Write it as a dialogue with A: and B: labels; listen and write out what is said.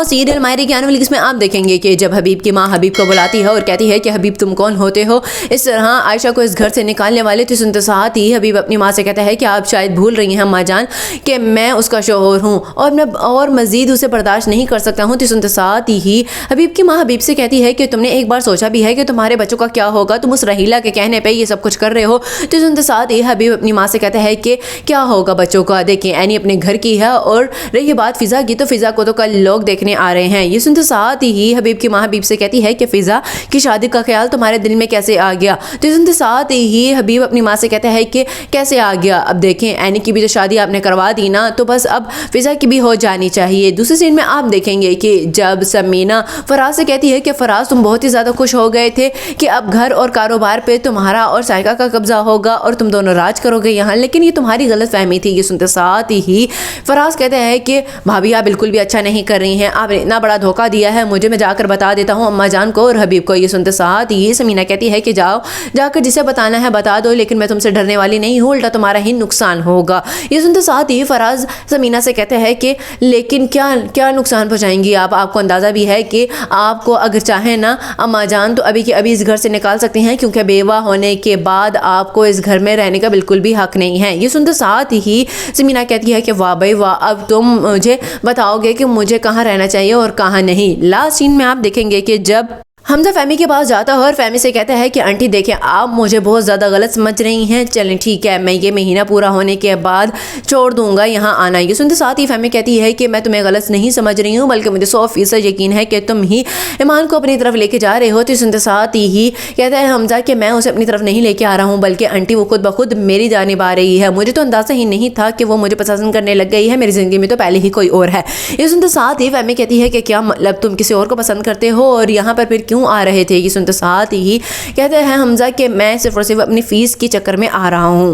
A: Drama serial मायरे की आने वाली इसमें आप देखेंगे कि जब हबीब की माँ हबीब को बुलाती है और कहती है कि हबीब तुम कौन होते हो, इस तरह आयशा को इस घर से निकालने वाले थे, सुनते साथ ही हबीब अपनी माँ से कहता है कि आप शायद भूल रही हैं अम्मा जान कि मैं उसका शोहर हूँ और मैं और मज़ीद उसे बर्दाश्त नहीं कर सकता हूँ। तो सुनते साथ ही हबीब की माँ हबीब से कहती है कि तुमने एक बार सोचा भी है कि तुम्हारे बच्चों का क्या होगा, तुम उस रहीला के कहने पे ये सब कुछ कर रहे हो। तो सुनते साथ ही हबीब अपनी माँ से कहता है कि क्या होगा बच्चों का, देखिए एनी अपने घर की है और रही बात फ़िज़ा की तो फ़िज़ा को तो कल लोग देखने आ रहे हैं। ये सुनते साथ ही हबीब की माँ हबीब से कहती है कि फ़िज़ा की शादी का ख्याल तुम्हारे दिल में कैसे आ गया। तो सुनते साथ ही हबीब अपनी माँ से कहता है कि कैसे आ गया, अब देखें एनी की भी तो शादी आपने करवा दी ना, तो बस अब फ़िज़ा की भी हो जानी चाहिए। दूसरे सीन में आप देखेंगे कि जब समीना फराज से कहती है कि फराज तुम बहुत ही ज़्यादा खुश हो गए थे कि अब घर और कारोबार पे तुम्हारा और साइका का कब्जा होगा और तुम दोनों राज करोगे यहाँ, लेकिन ये तुम्हारी गलत फहमी थी। ये सुनते साथ ही फराज कहते हैं कि भाभी आप बिल्कुल भी अच्छा नहीं कर रही हैं, आपने इतना बड़ा धोखा दिया है मुझे, मैं जाकर बता देता हूँ अम्मा जान को और हबीब को। ये सुनते साथ ही समीना कहती है कि जाओ जाकर जिसे बताना है बता दो, लेकिन मैं तुमसे डरने वाली नहीं हूँ, उल्टा तुम्हारा ही नुकसान होगा। ये सुनते साथ ही फराज समीना से कहते हैं कि लेकिन क्या क्या नुकसान पहुँचाएंगी आप, आपको अंदाज़ा भी है कि आपको अगर चाहे ना अम्मा जान तो अभी की अभी इस घर से निकाल सकती हैं, क्योंकि बेवा होने के बाद आपको इस घर में रहने का बिल्कुल भी हक नहीं है। ये सुनते साथ ही समीना कहती है कि वाह भाई वाह, अब तुम मुझे बताओगे कि मुझे कहाँ रहना चाहिए और कहाँ नहीं। लास्ट सीन में आप देखेंगे कि जब हमजा फहमी के पास जाता है और फहमी से कहता है कि आंटी देखें आप मुझे बहुत ज़्यादा गलत समझ रही हैं, चलें ठीक है मैं ये महीना पूरा होने के बाद छोड़ दूंगा यहाँ आना। ये सुनते साथ ही फहमी कहती है कि मैं तुम्हें गलत नहीं समझ रही हूँ, बल्कि मुझे 100% यकीन है कि तुम ही ईमान को अपनी तरफ लेके जा रहे हो। तो सुनते साथ ही कहता है हमजा कि मैं उसे अपनी तरफ नहीं लेके आ रहा हूँ, बल्कि आंटी वो खुद ब खुद मेरी जानिब आ रही है, मुझे तो अंदाज़ा ही नहीं था कि वो मुझे पसंद करने लग गई है, मेरी ज़िंदगी में तो पहले ही कोई और है। ये सुनते साथ ही फहमी कहती है कि क्या मतलब तुम किसी और को पसंद करते हो और यहाँ पर फिर क्यों आ रहे थे। ये सुनते साथ ही कहते हैं हमजा कि मैं सिर्फ और सिर्फ अपनी फ़ीस के चक्कर में आ रहा हूँ।